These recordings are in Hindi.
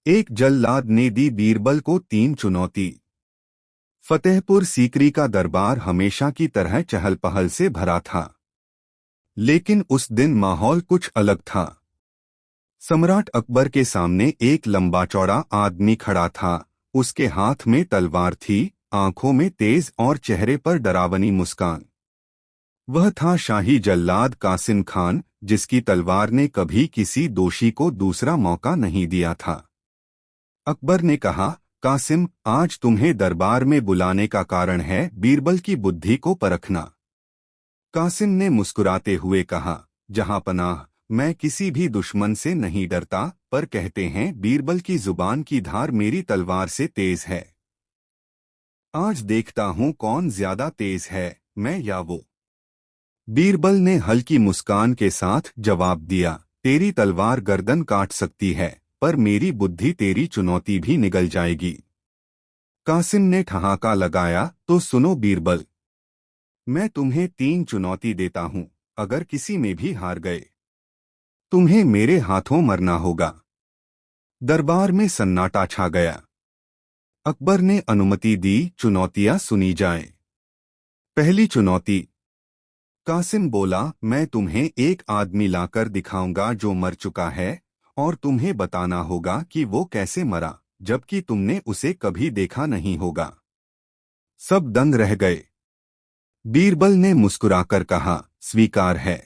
एक जल्लाद ने दी बीरबल को 3 चुनौती। फतेहपुर सीकरी का दरबार हमेशा की तरह चहल पहल से भरा था, लेकिन उस दिन माहौल कुछ अलग था। सम्राट अकबर के सामने एक लंबा चौड़ा आदमी खड़ा था। उसके हाथ में तलवार थी, आंखों में तेज और चेहरे पर डरावनी मुस्कान। वह था शाही जल्लाद कासिम खान, जिसकी तलवार ने कभी किसी दोषी को दूसरा मौका नहीं दिया था। अकबर ने कहा, कासिम, आज तुम्हें दरबार में बुलाने का कारण है बीरबल की बुद्धि को परखना। कासिम ने मुस्कुराते हुए कहा, जहांपनाह, मैं किसी भी दुश्मन से नहीं डरता, पर कहते हैं बीरबल की जुबान की धार मेरी तलवार से तेज है। आज देखता हूं कौन ज्यादा तेज है, मैं या वो। बीरबल ने हल्की मुस्कान के साथ जवाब दिया, तेरी तलवार गर्दन काट सकती है, पर मेरी बुद्धि तेरी चुनौती भी निगल जाएगी। कासिम ने ठहाका लगाया, तो सुनो बीरबल, मैं तुम्हें 3 चुनौती देता हूं। अगर किसी में भी हार गए, तुम्हें मेरे हाथों मरना होगा। दरबार में सन्नाटा छा गया। अकबर ने अनुमति दी, चुनौतियां सुनी जाएं। पहली चुनौती। कासिम बोला, मैं तुम्हें एक आदमी लाकर दिखाऊंगा जो मर चुका है, और तुम्हें बताना होगा कि वो कैसे मरा, जबकि तुमने उसे कभी देखा नहीं होगा। सब दंग रह गए। बीरबल ने मुस्कुराकर कहा, स्वीकार है।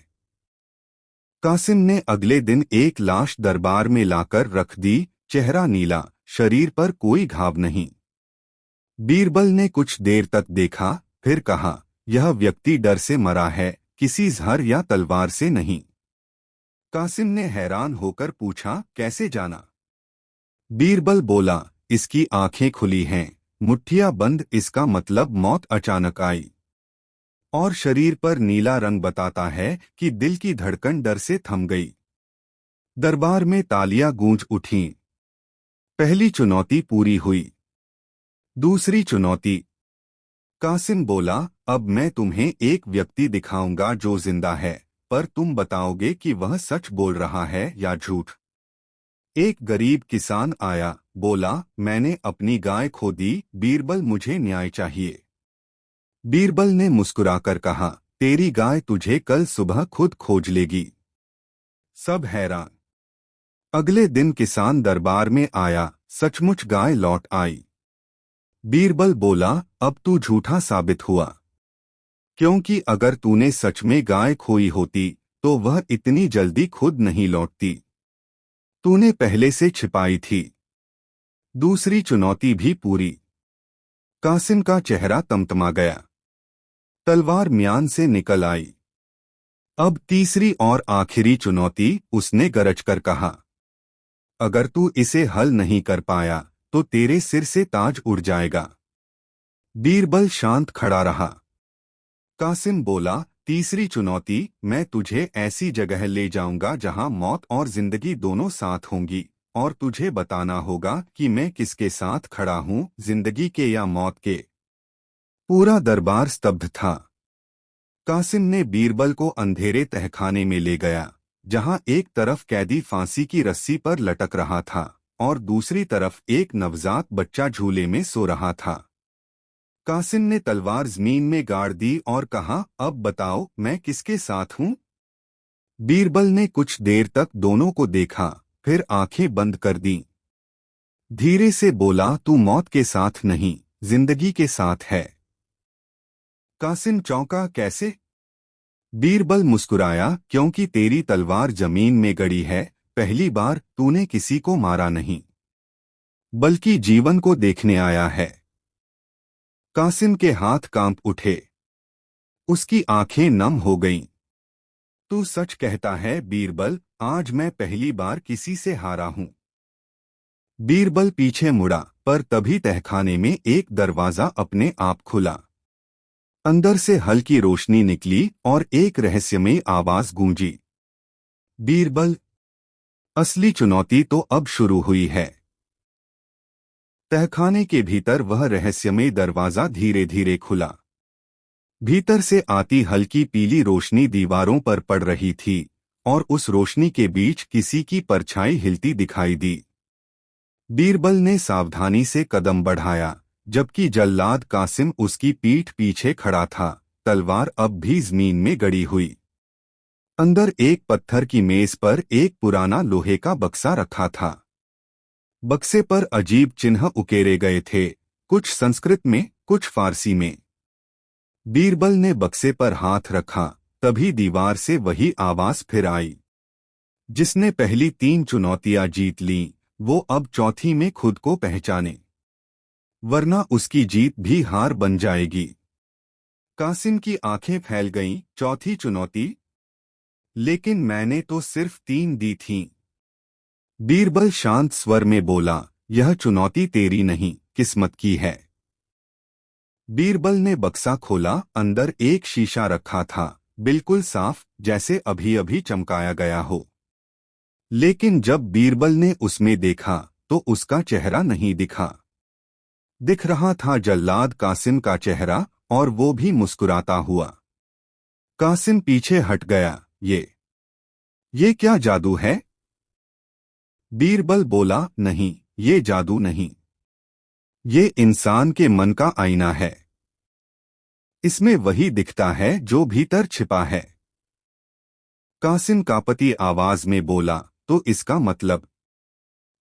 कासिम ने अगले दिन एक लाश दरबार में लाकर रख दी, चेहरा नीला, शरीर पर कोई घाव नहीं। बीरबल ने कुछ देर तक देखा, फिर कहा, यह व्यक्ति डर से मरा है, किसी जहर या तलवार से नहीं। कासिम ने हैरान होकर पूछा, कैसे जाना? बीरबल बोला, इसकी आंखें खुली हैं, मुट्ठियां बंद, इसका मतलब मौत अचानक आई। और शरीर पर नीला रंग बताता है कि दिल की धड़कन डर से थम गई। दरबार में तालियां गूंज उठीं। पहली चुनौती पूरी हुई। दूसरी चुनौती। कासिम बोला, अब मैं तुम्हें एक व्यक्ति दिखाऊंगा जो जिंदा है, पर तुम बताओगे कि वह सच बोल रहा है या झूठ। एक गरीब किसान आया, बोला, मैंने अपनी गाय खो दी, बीरबल, मुझे न्याय चाहिए। बीरबल ने मुस्कुराकर कहा, तेरी गाय तुझे कल सुबह खुद खोज लेगी। सब हैरान। अगले दिन किसान दरबार में आया, सचमुच गाय लौट आई। बीरबल बोला, अब तू झूठा साबित हुआ, क्योंकि अगर तूने सच में गाय खोई होती तो वह इतनी जल्दी खुद नहीं लौटती। तूने पहले से छिपाई थी। दूसरी चुनौती भी पूरी। कासिम का चेहरा तमतमा गया। तलवार म्यान से निकल आई। अब तीसरी और आखिरी चुनौती। उसने गरजकर कहा, अगर तू इसे हल नहीं कर पाया तो तेरे सिर से ताज उड़ जाएगा। बीरबल शांत खड़ा रहा। कासिम बोला, तीसरी चुनौती, मैं तुझे ऐसी जगह ले जाऊंगा जहां मौत और जिंदगी दोनों साथ होंगी, और तुझे बताना होगा कि मैं किसके साथ खड़ा हूं, जिंदगी के या मौत के। पूरा दरबार स्तब्ध था। कासिम ने बीरबल को अंधेरे तहखाने में ले गया, जहां एक तरफ कैदी फांसी की रस्सी पर लटक रहा था और दूसरी तरफ एक नवजात बच्चा झूले में सो रहा था। कासिम ने तलवार जमीन में गाड़ दी और कहा, अब बताओ मैं किसके साथ हूं? बीरबल ने कुछ देर तक दोनों को देखा, फिर आंखें बंद कर दी। धीरे से बोला, तू मौत के साथ नहीं, जिंदगी के साथ है। कासिम चौंका, कैसे? बीरबल मुस्कुराया, क्योंकि तेरी तलवार जमीन में गड़ी है, पहली बार तूने किसी को मारा नहीं, बल्कि जीवन को देखने आया है। कासिम के हाथ कांप उठे। उसकी आंखें नम हो गईं। तू सच कहता है बीरबल, आज मैं पहली बार किसी से हारा हूं। बीरबल पीछे मुड़ा, पर तभी तहखाने में एक दरवाजा अपने आप खुला। अंदर से हल्की रोशनी निकली और एक रहस्यमय आवाज गूंजी, बीरबल, असली चुनौती तो अब शुरू हुई है। तहखाने के भीतर वह रहस्यमय दरवाजा धीरे धीरे खुला। भीतर से आती हल्की पीली रोशनी दीवारों पर पड़ रही थी, और उस रोशनी के बीच किसी की परछाई हिलती दिखाई दी। बीरबल ने सावधानी से कदम बढ़ाया, जबकि जल्लाद कासिम उसकी पीठ पीछे खड़ा था, तलवार अब भी जमीन में गड़ी हुई। अंदर एक पत्थर की मेज पर एक पुराना लोहे का बक्सा रखा था। बक्से पर अजीब चिन्ह उकेरे गए थे, कुछ संस्कृत में, कुछ फारसी में। बीरबल ने बक्से पर हाथ रखा, तभी दीवार से वही आवाज फिर आई। जिसने पहली 3 चुनौतियां जीत लीं, वो अब चौथी में खुद को पहचाने, वरना उसकी जीत भी हार बन जाएगी। कासिम की आंखें फैल गईं। चौथी चुनौती? लेकिन मैंने तो सिर्फ 3 दी थीं। बीरबल शांत स्वर में बोला, यह चुनौती तेरी नहीं, किस्मत की है। बीरबल ने बक्सा खोला, अंदर एक शीशा रखा था, बिल्कुल साफ, जैसे अभी अभी चमकाया गया हो। लेकिन जब बीरबल ने उसमें देखा, तो उसका चेहरा नहीं दिखा। दिख रहा था जल्लाद कासिम का चेहरा, और वो भी मुस्कुराता हुआ। कासिम पीछे हट गया। ये क्या जादू है? बीरबल बोला, नहीं, ये जादू नहीं। ये इंसान के मन का आईना है। इसमें वही दिखता है जो भीतर छिपा है। कासिम कांपती आवाज में बोला, तो इसका मतलब?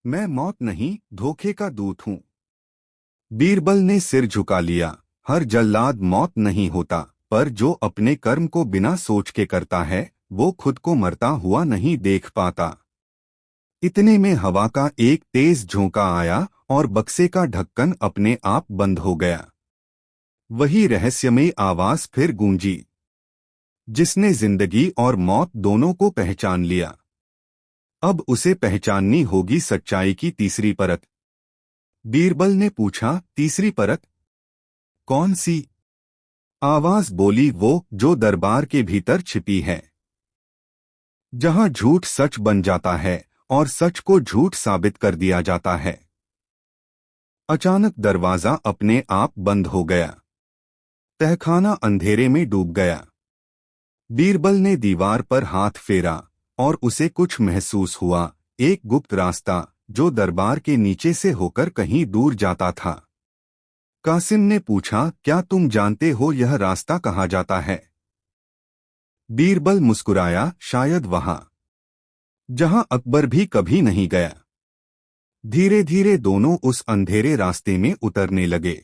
मैं मौत नहीं, धोखे का दूत हूं। बीरबल ने सिर झुका लिया। हर जल्लाद मौत नहीं होता, पर जो अपने कर्म को बिना सोच के करता है, वो खुद को मरता हुआ नहीं देख पाता। इतने में हवा का एक तेज झोंका आया और बक्से का ढक्कन अपने आप बंद हो गया। वही रहस्यमयी आवाज फिर गूंजी, जिसने जिंदगी और मौत दोनों को पहचान लिया। अब उसे पहचाननी होगी सच्चाई की तीसरी परत। बीरबल ने पूछा, तीसरी परत? कौन सी? आवाज बोली, वो जो दरबार के भीतर छिपी है, जहां झूठ सच बन जाता है और सच को झूठ साबित कर दिया जाता है। अचानक दरवाजा अपने आप बंद हो गया। तहखाना अंधेरे में डूब गया। बीरबल ने दीवार पर हाथ फेरा, और उसे कुछ महसूस हुआ, एक गुप्त रास्ता जो दरबार के नीचे से होकर कहीं दूर जाता था। कासिम ने पूछा, क्या तुम जानते हो यह रास्ता कहाँ जाता है? बीरबल मुस्कुराया, शायद वहां जहां अकबर भी कभी नहीं गया। धीरे धीरे दोनों उस अंधेरे रास्ते में उतरने लगे।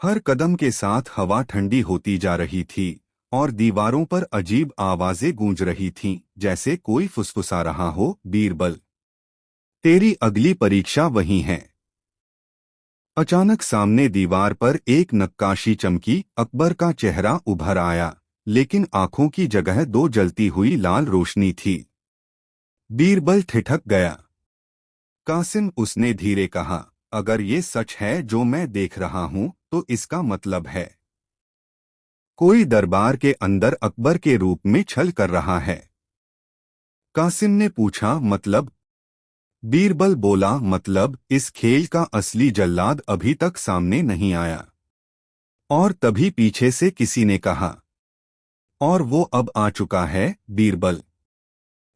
हर कदम के साथ हवा ठंडी होती जा रही थी, और दीवारों पर अजीब आवाजें गूंज रही थीं, जैसे कोई फुसफुसा रहा हो, बीरबल, तेरी अगली परीक्षा वहीं है। अचानक सामने दीवार पर एक नक्काशी चमकी। अकबर का चेहरा उभर आया, लेकिन आंखों की जगह 2 जलती हुई लाल रोशनी थी। बीरबल ठिठक गया। कासिम, उसने धीरे कहा, अगर ये सच है जो मैं देख रहा हूं, तो इसका मतलब है कोई दरबार के अंदर अकबर के रूप में छल कर रहा है। कासिम ने पूछा, मतलब? बीरबल बोला, मतलब इस खेल का असली जल्लाद अभी तक सामने नहीं आया। और तभी पीछे से किसी ने कहा, और वो अब आ चुका है, बीरबल।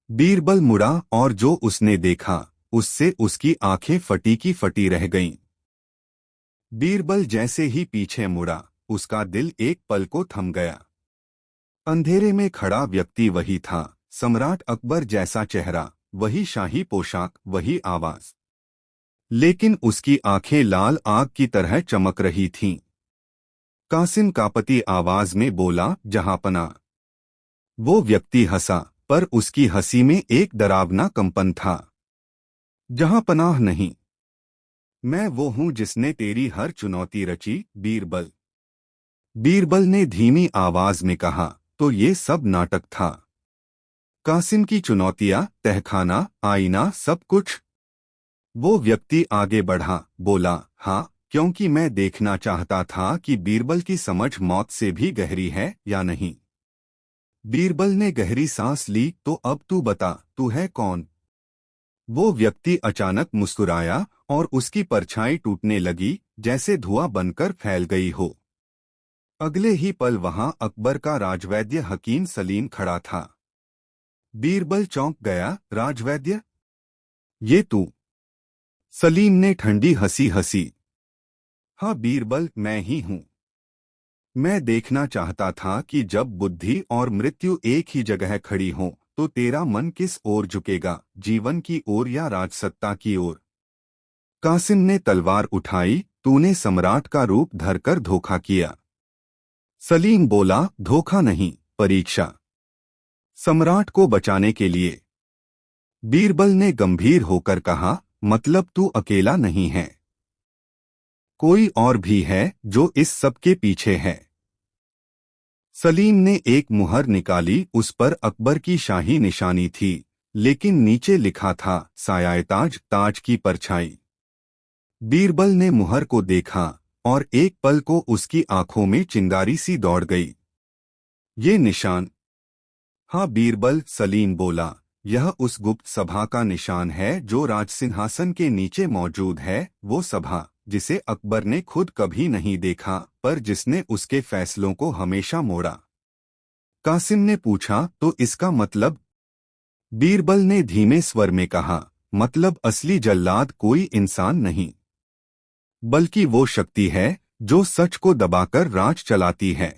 बीरबल मुड़ा, और जो उसने देखा, उससे उसकी आंखें फटी की फटी रह गईं। बीरबल जैसे ही पीछे मुड़ा, उसका दिल एक पल को थम गया। अंधेरे में खड़ा व्यक्ति वही था, सम्राट अकबर जैसा चेहरा, वही शाही पोशाक, वही आवाज। लेकिन उसकी आंखें लाल आग की तरह चमक रही थीं। कासिम कांपती आवाज में बोला, जहांपना। वो व्यक्ति हंसा, पर उसकी हंसी में एक डरावना कंपन था। जहांपनाह नहीं, मैं वो हूं जिसने तेरी हर चुनौती रची, बीरबल। बीरबल ने धीमी आवाज में कहा, तो ये सब नाटक था? कासिम की चुनौतियां, तहखाना, आईना, सब कुछ? वो व्यक्ति आगे बढ़ा, बोला, हाँ, क्योंकि मैं देखना चाहता था कि बीरबल की समझ मौत से भी गहरी है या नहीं। बीरबल ने गहरी सांस ली, तो अब तू बता, तू है कौन? वो व्यक्ति अचानक मुस्कुराया, और उसकी परछाई टूटने लगी, जैसे धुआं बनकर फैल गई हो। अगले ही पल वहां अकबर का राजवैद्य हकीम सलीम खड़ा था। बीरबल चौंक गया, राजवैद्य? ये तू? सलीम ने ठंडी हंसी हंसी। हाँ बीरबल, मैं ही हूं। मैं देखना चाहता था कि जब बुद्धि और मृत्यु एक ही जगह खड़ी हों तो तेरा मन किस ओर झुकेगा, जीवन की ओर या राजसत्ता की ओर। कासिम ने तलवार उठाई। तूने सम्राट का रूप धरकर धोखा किया। सलीम बोला, धोखा नहीं, परीक्षा। सम्राट को बचाने के लिए। बीरबल ने गंभीर होकर कहा, मतलब तू अकेला नहीं है, कोई और भी है जो इस सब के पीछे है। सलीम ने एक मुहर निकाली। उस पर अकबर की शाही निशानी थी, लेकिन नीचे लिखा था सायाए ताज, ताज की परछाई। बीरबल ने मुहर को देखा और एक पल को उसकी आंखों में चिंगारी सी दौड़ गई। ये निशान? हाँ बीरबल, सलीम बोला, यह उस गुप्त सभा का निशान है जो राजसिंहासन के नीचे मौजूद है। वो सभा जिसे अकबर ने खुद कभी नहीं देखा, पर जिसने उसके फैसलों को हमेशा मोड़ा। कासिम ने पूछा, तो इसका मतलब? बीरबल ने धीमे स्वर में कहा, मतलब असली जल्लाद कोई इंसान नहीं, बल्कि वो शक्ति है जो सच को दबाकर राज चलाती है।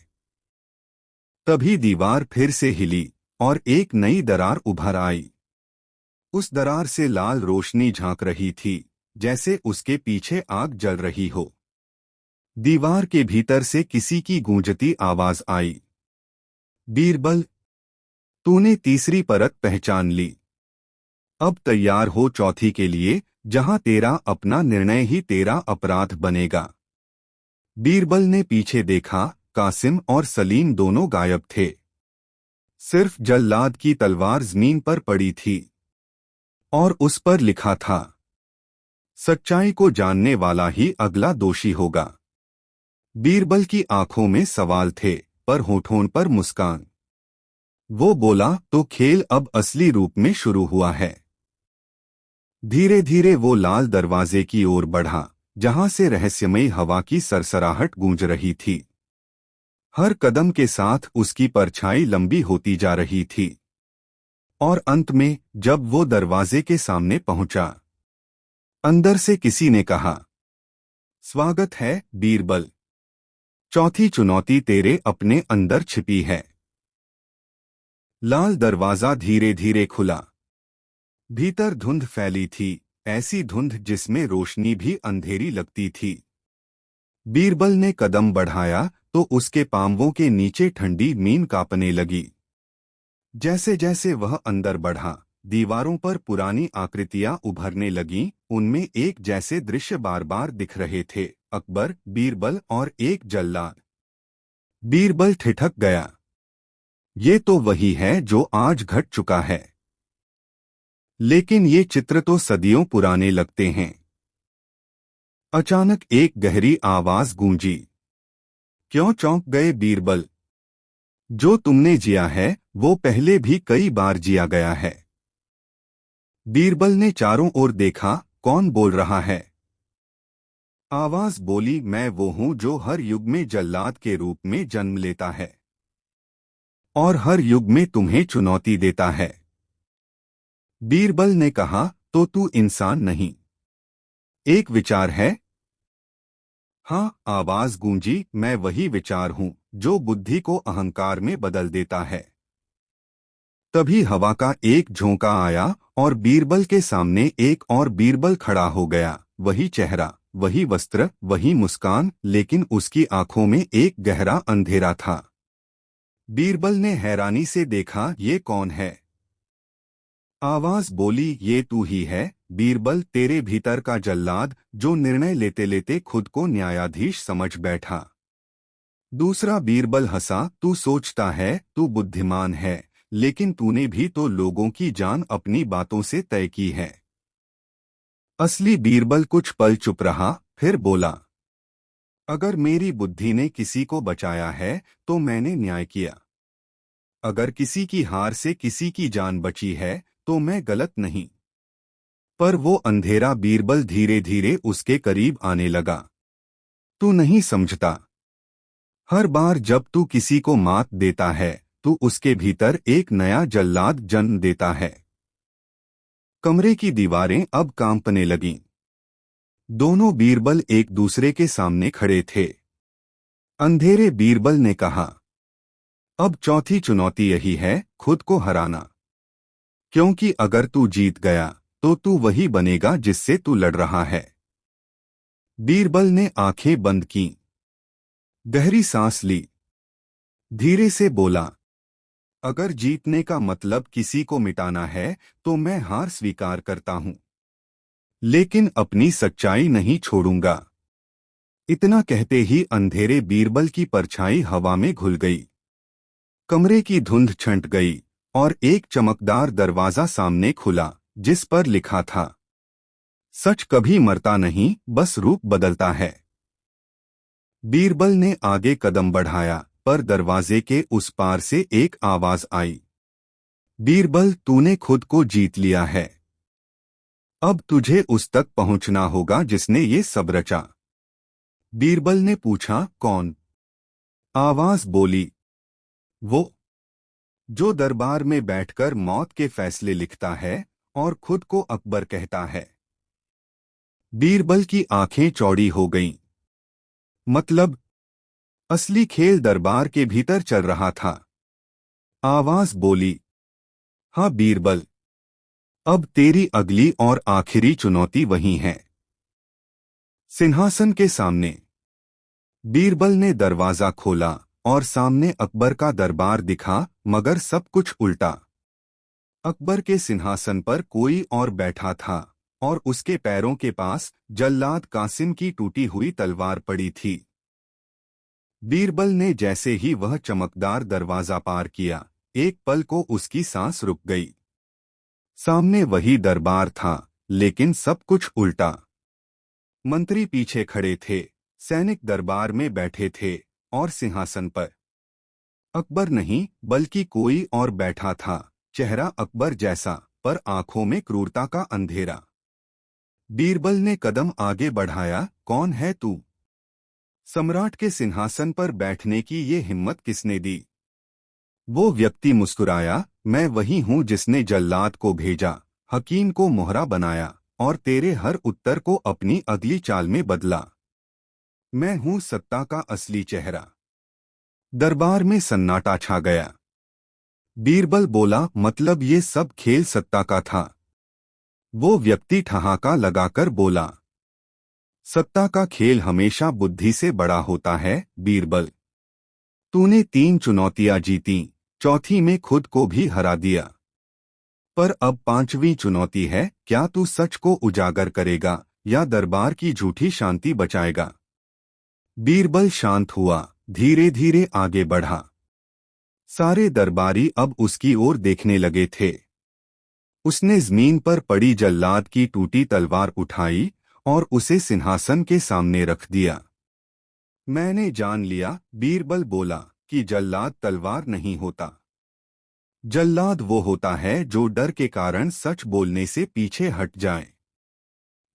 तभी दीवार फिर से हिली और एक नई दरार उभर आई। उस दरार से लाल रोशनी झांक रही थी, जैसे उसके पीछे आग जल रही हो। दीवार के भीतर से किसी की गूंजती आवाज आई, बीरबल, तूने तीसरी परत पहचान ली। अब तैयार हो चौथी के लिए, जहां तेरा अपना निर्णय ही तेरा अपराध बनेगा। बीरबल ने पीछे देखा। कासिम और सलीम दोनों गायब थे। सिर्फ जल्लाद की तलवार जमीन पर पड़ी थी और उस पर लिखा था, सच्चाई को जानने वाला ही अगला दोषी होगा। बीरबल की आंखों में सवाल थे, पर होठों पर मुस्कान। वो बोला, तो खेल अब असली रूप में शुरू हुआ है। धीरे धीरे वो लाल दरवाजे की ओर बढ़ा, जहां से रहस्यमयी हवा की सरसराहट गूंज रही थी। हर कदम के साथ उसकी परछाई लंबी होती जा रही थी। और अंत में जब वो दरवाजे के सामने पहुंचा, अंदर से किसी ने कहा, स्वागत है बीरबल, चौथी चुनौती तेरे अपने अंदर छिपी है। लाल दरवाजा धीरे धीरे खुला। भीतर धुंध फैली थी, ऐसी धुंध जिसमें रोशनी भी अंधेरी लगती थी। बीरबल ने कदम बढ़ाया तो उसके पांवों के नीचे ठंडी मीन कांपने लगी। जैसे जैसे वह अंदर बढ़ा, दीवारों पर पुरानी आकृतियां उभरने लगीं। उनमें एक जैसे दृश्य बार बार दिख रहे थे, अकबर, बीरबल और एक जल्लाद। बीरबल ठिठक गया, ये तो वही है जो आज घट चुका है। लेकिन ये चित्र तो सदियों पुराने लगते हैं। अचानक एक गहरी आवाज गूंजी। क्यों चौंक गए बीरबल? जो तुमने जिया है वो पहले भी कई बार जिया गया है। बीरबल ने चारों ओर देखा, कौन बोल रहा है? आवाज बोली, मैं वो हूं जो हर युग में जल्लाद के रूप में जन्म लेता है और हर युग में तुम्हें चुनौती देता है। बीरबल ने कहा, तो तू इंसान नहीं, एक विचार है? हाँ, आवाज गूंजी, मैं वही विचार हूं जो बुद्धि को अहंकार में बदल देता है। तभी हवा का एक झोंका आया और बीरबल के सामने एक और बीरबल खड़ा हो गया। वही चेहरा, वही वस्त्र, वही मुस्कान, लेकिन उसकी आंखों में एक गहरा अंधेरा था। बीरबल ने हैरानी से देखा, ये कौन है? आवाज बोली, ये तू ही है बीरबल, तेरे भीतर का जल्लाद जो निर्णय लेते लेते खुद को न्यायाधीश समझ बैठा। दूसरा बीरबल हंसा, तू सोचता है तू बुद्धिमान है, लेकिन तूने भी तो लोगों की जान अपनी बातों से तय की है। असली बीरबल कुछ पल चुप रहा, फिर बोला, अगर मेरी बुद्धि ने किसी को बचाया है तो मैंने न्याय किया। अगर किसी की हार से किसी की जान बची है तो मैं गलत नहीं। पर वो अंधेरा बीरबल धीरे धीरे उसके करीब आने लगा। तू नहीं समझता, हर बार जब तू किसी को मात देता है तू उसके भीतर एक नया जल्लाद जन्म देता है। कमरे की दीवारें अब कांपने लगीं। दोनों बीरबल एक दूसरे के सामने खड़े थे। अंधेरे बीरबल ने कहा, अब चौथी चुनौती यही है, खुद को हराना। क्योंकि अगर तू जीत गया तो तू वही बनेगा जिससे तू लड़ रहा है। बीरबल ने आंखें बंद की, गहरी सांस ली, धीरे से बोला, अगर जीतने का मतलब किसी को मिटाना है तो मैं हार स्वीकार करता हूं, लेकिन अपनी सच्चाई नहीं छोड़ूंगा। इतना कहते ही अंधेरे बीरबल की परछाई हवा में घुल गई। कमरे की धुंध छंट गई और एक चमकदार दरवाजा सामने खुला, जिस पर लिखा था, सच कभी मरता नहीं, बस रूप बदलता है। बीरबल ने आगे कदम बढ़ाया, पर दरवाजे के उस पार से एक आवाज आई, बीरबल, तूने खुद को जीत लिया है। अब तुझे उस तक पहुंचना होगा जिसने ये सब रचा। बीरबल ने पूछा, कौन? आवाज बोली, वो जो दरबार में बैठकर मौत के फैसले लिखता है और खुद को अकबर कहता है। बीरबल की आंखें चौड़ी हो गईं। मतलब, असली खेल दरबार के भीतर चल रहा था। आवाज बोली, हाँ बीरबल, अब तेरी अगली और आखिरी चुनौती वही है, सिंहासन के सामने। बीरबल ने दरवाजा खोला और सामने अकबर का दरबार दिखा, मगर सब कुछ उल्टा। अकबर के सिंहासन पर कोई और बैठा था और उसके पैरों के पास जल्लाद कासिम की टूटी हुई तलवार पड़ी थी। बीरबल ने जैसे ही वह चमकदार दरवाजा पार किया, एक पल को उसकी सांस रुक गई। सामने वही दरबार था, लेकिन सब कुछ उल्टा। मंत्री पीछे खड़े थे, सैनिक दरबार में बैठे थे और सिंहासन पर अकबर नहीं बल्कि कोई और बैठा था, चेहरा अकबर जैसा, पर आंखों में क्रूरता का अंधेरा। बीरबल ने कदम आगे बढ़ाया, कौन है तू? सम्राट के सिंहासन पर बैठने की ये हिम्मत किसने दी? वो व्यक्ति मुस्कुराया, मैं वही हूं जिसने जल्लाद को भेजा, हकीम को मोहरा बनाया और तेरे हर उत्तर को अपनी अगली चाल में बदला। मैं हूं सत्ता का असली चेहरा। दरबार में सन्नाटा छा गया। बीरबल बोला, मतलब ये सब खेल सत्ता का था? वो व्यक्ति ठहाका लगाकर बोला, सत्ता का खेल हमेशा बुद्धि से बड़ा होता है बीरबल। तूने 3 चुनौतियां जीती, चौथी में खुद को भी हरा दिया। पर अब 5वीं चुनौती है, क्या तू सच को उजागर करेगा या दरबार की झूठी शांति बचाएगा? बीरबल शांत हुआ, धीरे धीरे आगे बढ़ा। सारे दरबारी अब उसकी ओर देखने लगे थे। उसने जमीन पर पड़ी जल्लाद की टूटी तलवार उठाई और उसे सिंहासन के सामने रख दिया। मैंने जान लिया, बीरबल बोला, कि जल्लाद तलवार नहीं होता। जल्लाद वो होता है जो डर के कारण सच बोलने से पीछे हट जाए।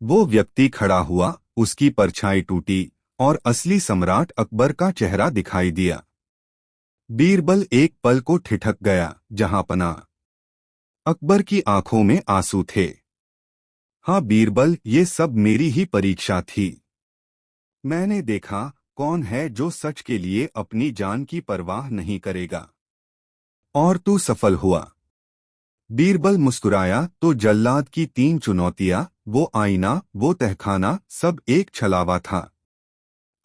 वो व्यक्ति खड़ा हुआ, उसकी परछाई टूटी और असली सम्राट अकबर का चेहरा दिखाई दिया। बीरबल एक पल को ठिठक गया, जहांपना। अकबर की आंखों में आंसू थे। हाँ बीरबल, ये सब मेरी ही परीक्षा थी। मैंने देखा कौन है जो सच के लिए अपनी जान की परवाह नहीं करेगा। और तू सफल हुआ। बीरबल मुस्कुराया, तो जल्लाद की 3 चुनौतियां, वो आईना, वो तहखाना, सब एक छलावा था।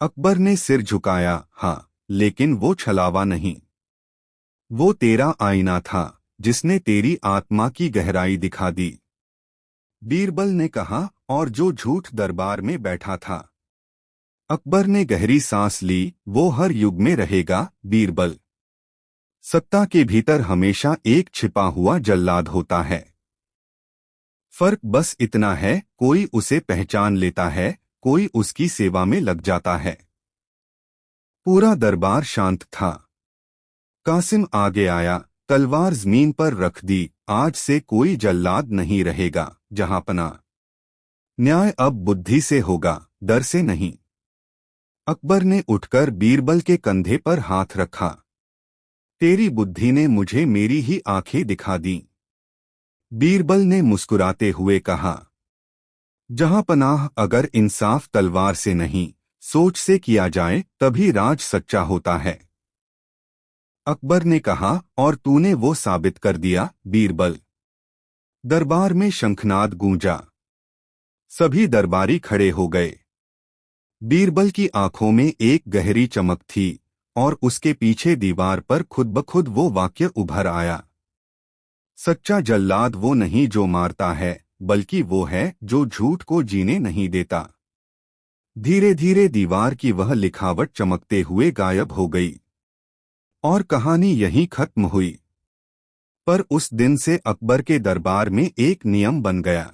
अकबर ने सिर झुकाया, हाँ, लेकिन वो छलावा नहीं। वो तेरा आईना था, जिसने तेरी आत्मा की गहराई दिखा दी। बीरबल ने कहा, और जो झूठ दरबार में बैठा था। अकबर ने गहरी सांस ली, वो हर युग में रहेगा बीरबल। सत्ता के भीतर हमेशा एक छिपा हुआ जल्लाद होता है। फर्क बस इतना है, कोई उसे पहचान लेता है, कोई उसकी सेवा में लग जाता है। पूरा दरबार शांत था। कासिम आगे आया, तलवार जमीन पर रख दी, आज से कोई जल्लाद नहीं रहेगा जहांपना। न्याय अब बुद्धि से होगा, डर से नहीं। अकबर ने उठकर बीरबल के कंधे पर हाथ रखा। तेरी बुद्धि ने मुझे मेरी ही आंखें दिखा दी। बीरबल ने मुस्कुराते हुए कहा, जहां पनाह अगर इंसाफ तलवार से नहीं सोच से किया जाए तभी राज सच्चा होता है। अकबर ने कहा, और तूने वो साबित कर दिया बीरबल। दरबार में शंखनाद गूंजा। सभी दरबारी खड़े हो गए। बीरबल की आंखों में एक गहरी चमक थी और उसके पीछे दीवार पर खुद ब खुद वो वाक्य उभर आया, सच्चा जल्लाद वो नहीं जो मारता है, बल्कि वो है जो झूठ को जीने नहीं देता। धीरे धीरे दीवार की वह लिखावट चमकते हुए गायब हो गई और कहानी यहीं खत्म हुई। पर उस दिन से अकबर के दरबार में एक नियम बन गया,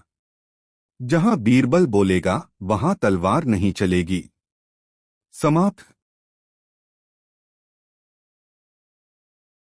जहां बीरबल बोलेगा वहां तलवार नहीं चलेगी। समाप्त।